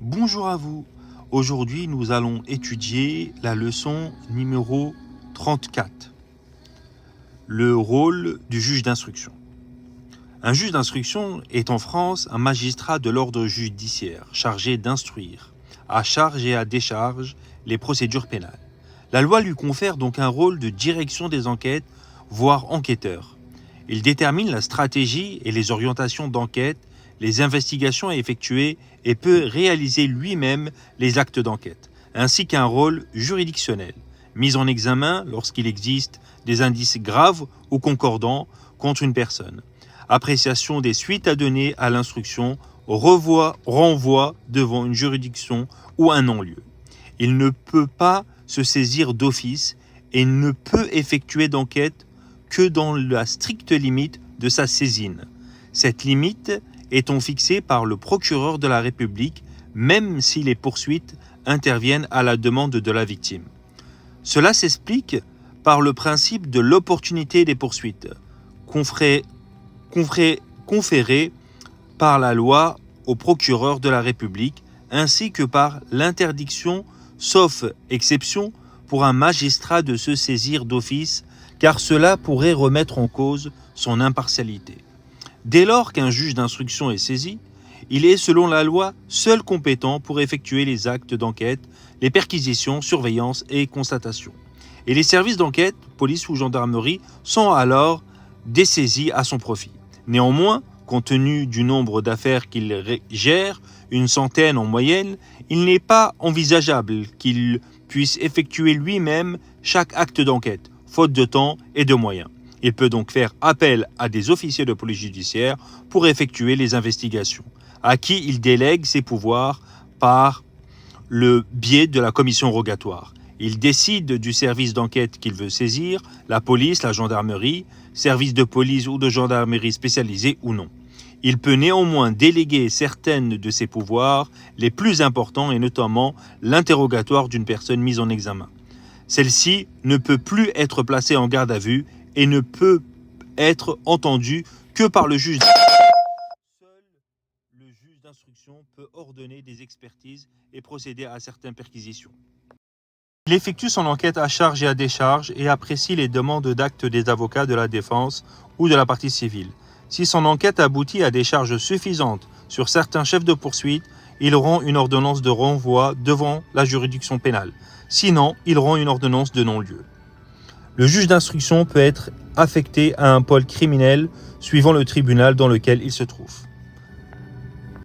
Bonjour à vous. Aujourd'hui, nous allons étudier la leçon numéro 34. Le rôle du juge d'instruction. Un juge d'instruction est en France un magistrat de l'ordre judiciaire chargé d'instruire, à charge et à décharge, les procédures pénales. La loi lui confère donc un rôle de direction des enquêtes, voire enquêteur. Il détermine la stratégie et les orientations d'enquête, les investigations à effectuer et peut réaliser lui-même les actes d'enquête, ainsi qu'un rôle juridictionnel, mise en examen lorsqu'il existe des indices graves ou concordants contre une personne, appréciation des suites à donner à l'instruction, renvoi devant une juridiction ou un non-lieu. Il ne peut pas se saisir d'office et ne peut effectuer d'enquête que dans la stricte limite de sa saisine. Cette limite étant fixée par le procureur de la République, même si les poursuites interviennent à la demande de la victime. Cela s'explique par le principe de l'opportunité des poursuites, conféré par la loi au procureur de la République, ainsi que par l'interdiction, sauf exception, pour un magistrat de se saisir d'office, car cela pourrait remettre en cause son impartialité. Dès lors qu'un juge d'instruction est saisi, il est, selon la loi, seul compétent pour effectuer les actes d'enquête, les perquisitions, surveillance et constatation. Et les services d'enquête, police ou gendarmerie, sont alors dessaisis à son profit. Néanmoins, compte tenu du nombre d'affaires qu'il gère, une centaine en moyenne, il n'est pas envisageable qu'il puisse effectuer lui-même chaque acte d'enquête, faute de temps et de moyens. Il peut donc faire appel à des officiers de police judiciaire pour effectuer les investigations, à qui il délègue ses pouvoirs par le biais de la commission rogatoire. Il décide du service d'enquête qu'il veut saisir, la police, la gendarmerie, service de police ou de gendarmerie spécialisé ou non. Il peut néanmoins déléguer certaines de ses pouvoirs, les plus importants et notamment l'interrogatoire d'une personne mise en examen. Celle-ci ne peut plus être placée en garde à vue et ne peut être entendue que par le juge. Seul le juge d'instruction peut ordonner des expertises et procéder à certaines perquisitions. Il effectue son enquête à charge et à décharge et apprécie les demandes d'actes des avocats de la défense ou de la partie civile. Si son enquête aboutit à des charges suffisantes sur certains chefs de poursuite, il rend une ordonnance de renvoi devant la juridiction pénale. Sinon, il rend une ordonnance de non-lieu. Le juge d'instruction peut être affecté à un pôle criminel suivant le tribunal dans lequel il se trouve.